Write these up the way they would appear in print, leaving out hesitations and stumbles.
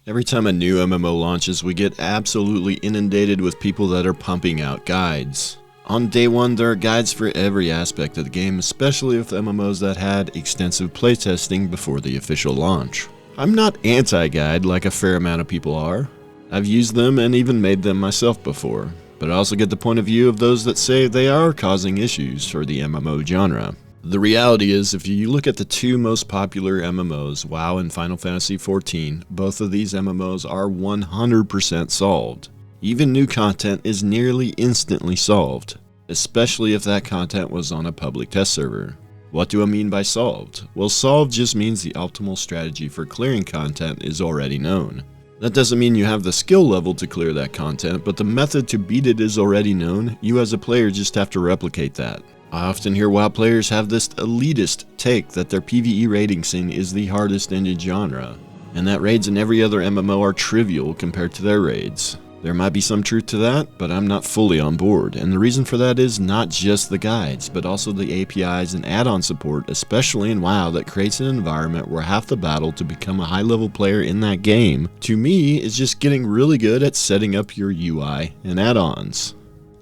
Every time a new MMO launches, we get absolutely inundated with people that are pumping out guides. On day one, there are guides for every aspect of the game, especially with MMOs that had extensive playtesting before the official launch. I'm not anti-guide like a fair amount of people are. I've used them and even made them myself before, but I also get the point of view of those that say they are causing issues for the MMO genre. The reality is, if you look at the two most popular MMOs, WoW and Final Fantasy XIV, both of these MMOs are 100% solved. Even new content is nearly instantly solved, especially if that content was on a public test server. What do I mean by solved? Well, solved just means the optimal strategy for clearing content is already known. That doesn't mean you have the skill level to clear that content, but the method to beat it is already known. You as a player just have to replicate that. I often hear WoW players have this elitist take that their PvE raiding scene is the hardest in the genre, and that raids in every other MMO are trivial compared to their raids. There might be some truth to that, but I'm not fully on board, and the reason for that is not just the guides, but also the APIs and add-on support, especially in WoW, that creates an environment where half the battle to become a high-level player in that game, to me, is just getting really good at setting up your UI and add-ons.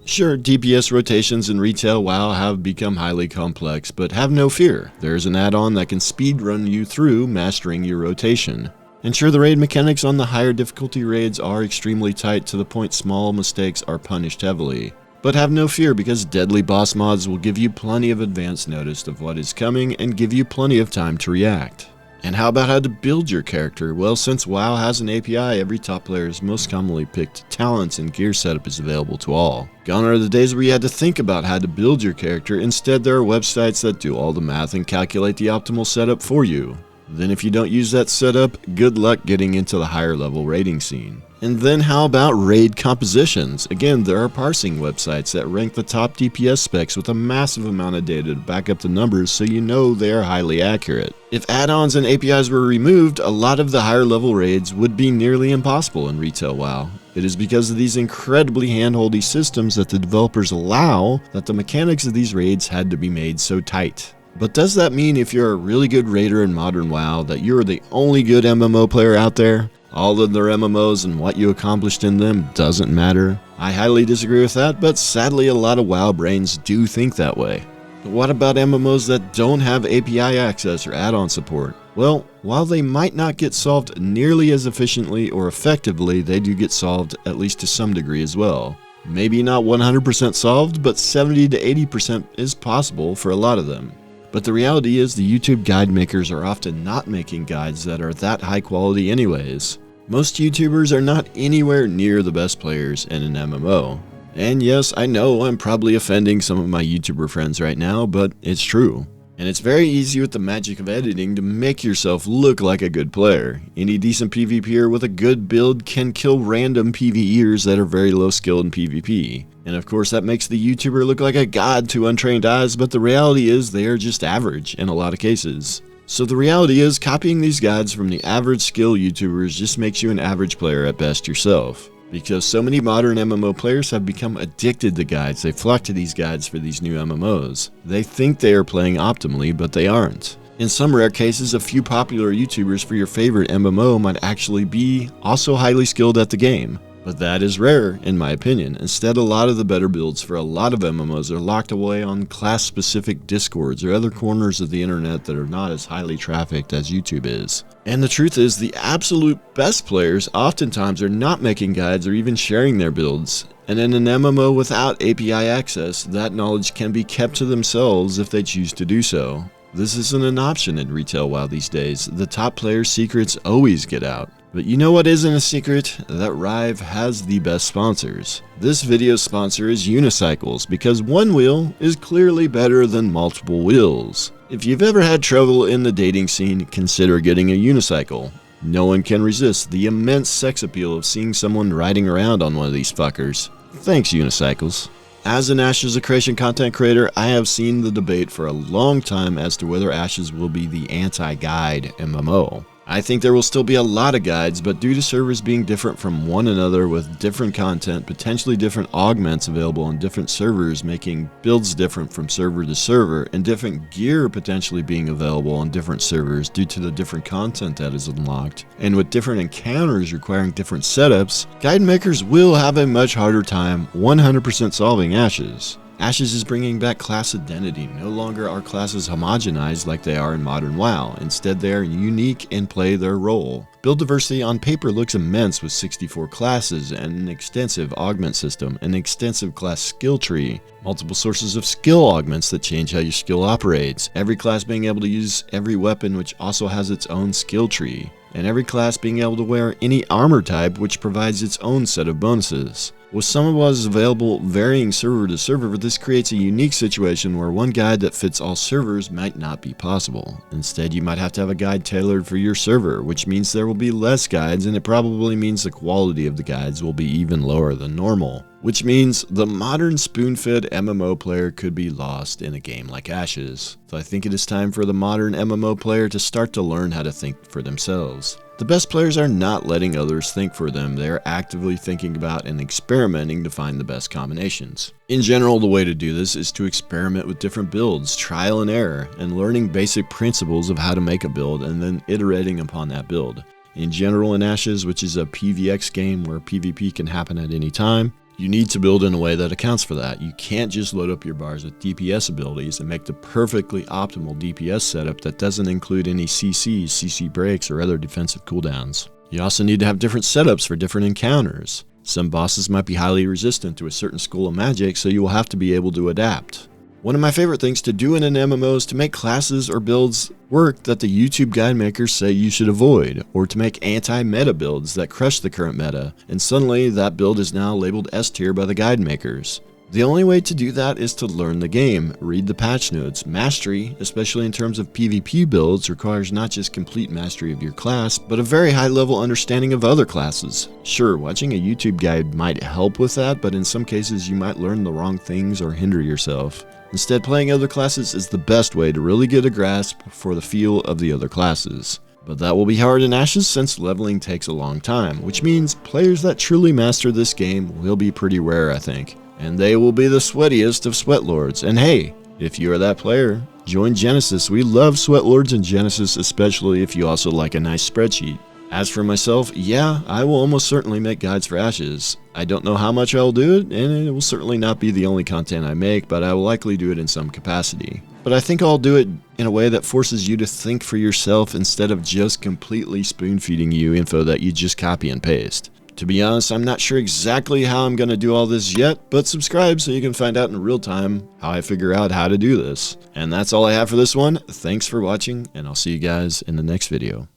Sure, DPS rotations in retail WoW have become highly complex, but have no fear, there's an add-on that can speedrun you through mastering your rotation. And sure, the raid mechanics on the higher difficulty raids are extremely tight to the point small mistakes are punished heavily. But have no fear, because deadly boss mods will give you plenty of advance notice of what is coming and give you plenty of time to react. And how about how to build your character? Well, since WoW has an API, every top player's most commonly picked talents and gear setup is available to all. Gone are the days where you had to think about how to build your character. Instead, there are websites that do all the math and calculate the optimal setup for you. Then if you don't use that setup, good luck getting into the higher level raiding scene. And then how about raid compositions? Again, there are parsing websites that rank the top DPS specs with a massive amount of data to back up the numbers, so you know they are highly accurate. If add-ons and APIs were removed, a lot of the higher level raids would be nearly impossible in retail WoW. It is because of these incredibly handholdy systems that the developers allow that the mechanics of these raids had to be made so tight. But does that mean if you're a really good raider in modern WoW that you're the only good MMO player out there? All of their MMOs and what you accomplished in them doesn't matter? I highly disagree with that, but sadly a lot of WoW brains do think that way. But what about MMOs that don't have API access or add-on support? Well, while they might not get solved nearly as efficiently or effectively, they do get solved at least to some degree as well. Maybe not 100% solved, but 70 to 80% is possible for a lot of them. But the reality is the YouTube guide makers are often not making guides that are that high quality anyways. Most YouTubers are not anywhere near the best players in an MMO. And yes, I know I'm probably offending some of my YouTuber friends right now, but it's true. And it's very easy with the magic of editing to make yourself look like a good player. Any decent PvPer with a good build can kill random PvEers that are very low skilled in PvP. And of course that makes the YouTuber look like a god to untrained eyes, but the reality is they are just average in a lot of cases. So the reality is copying these guides from the average skill YouTubers just makes you an average player at best yourself. Because so many modern MMO players have become addicted to guides, they flock to these guides for these new MMOs. They think they are playing optimally, but they aren't. In some rare cases, a few popular YouTubers for your favorite MMO might actually be also highly skilled at the game. But that is rare, in my opinion. Instead, a lot of the better builds for a lot of MMOs are locked away on class-specific discords or other corners of the internet that are not as highly trafficked as YouTube is. And the truth is, the absolute best players oftentimes are not making guides or even sharing their builds. And in an MMO without API access, that knowledge can be kept to themselves if they choose to do so. This isn't an option in retail WoW these days. The top players' secrets always get out. But you know what isn't a secret? That Rive has the best sponsors. This video's sponsor is unicycles, because one wheel is clearly better than multiple wheels. If you've ever had trouble in the dating scene, consider getting a unicycle. No one can resist the immense sex appeal of seeing someone riding around on one of these fuckers. Thanks, unicycles. As an Ashes of Creation content creator, I have seen the debate for a long time as to whether Ashes will be the anti-guide MMO. I think there will still be a lot of guides, but due to servers being different from one another with different content, potentially different augments available on different servers, making builds different from server to server, and different gear potentially being available on different servers due to the different content that is unlocked, and with different encounters requiring different setups, guide makers will have a much harder time 100% solving Ashes. Ashes is bringing back class identity. No longer are classes homogenized like they are in modern WoW. Instead, they are unique and play their role. Build diversity on paper looks immense with 64 classes and an extensive augment system, an extensive class skill tree, multiple sources of skill augments that change how your skill operates, every class being able to use every weapon which also has its own skill tree, and every class being able to wear any armor type which provides its own set of bonuses. With some of what is available varying server to server, this creates a unique situation where one guide that fits all servers might not be possible. Instead, you might have to have a guide tailored for your server, which means there will be less guides, and it probably means the quality of the guides will be even lower than normal. Which means the modern spoon-fed MMO player could be lost in a game like Ashes. So I think it is time for the modern MMO player to start to learn how to think for themselves. The best players are not letting others think for them, they are actively thinking about and experimenting to find the best combinations. In general, the way to do this is to experiment with different builds, trial and error, and learning basic principles of how to make a build and then iterating upon that build. In general, in Ashes, which is a PvX game where PvP can happen at any time, you need to build in a way that accounts for that. You can't just load up your bars with DPS abilities and make the perfectly optimal DPS setup that doesn't include any CCs, CC breaks, or other defensive cooldowns. You also need to have different setups for different encounters. Some bosses might be highly resistant to a certain school of magic, so you will have to be able to adapt. One of my favorite things to do in an MMO is to make classes or builds work that the YouTube guide makers say you should avoid, or to make anti-meta builds that crush the current meta, and suddenly that build is now labeled S tier by the guide makers. The only way to do that is to learn the game, read the patch notes. Mastery, especially in terms of PvP builds, requires not just complete mastery of your class, but a very high level understanding of other classes. Sure, watching a YouTube guide might help with that, but in some cases you might learn the wrong things or hinder yourself. Instead, playing other classes is the best way to really get a grasp for the feel of the other classes. But that will be hard in Ashes since leveling takes a long time, which means players that truly master this game will be pretty rare, I think. And they will be the sweatiest of sweatlords. And hey, if you are that player, join Genesis. We love sweatlords in Genesis, especially if you also like a nice spreadsheet. As for myself, yeah, I will almost certainly make guides for Ashes. I don't know how much I'll do it, and it will certainly not be the only content I make, but I will likely do it in some capacity. But I think I'll do it in a way that forces you to think for yourself instead of just completely spoon-feeding you info that you just copy and paste. To be honest, I'm not sure exactly how I'm going to do all this yet, but subscribe so you can find out in real time how I figure out how to do this. And that's all I have for this one. Thanks for watching, and I'll see you guys in the next video.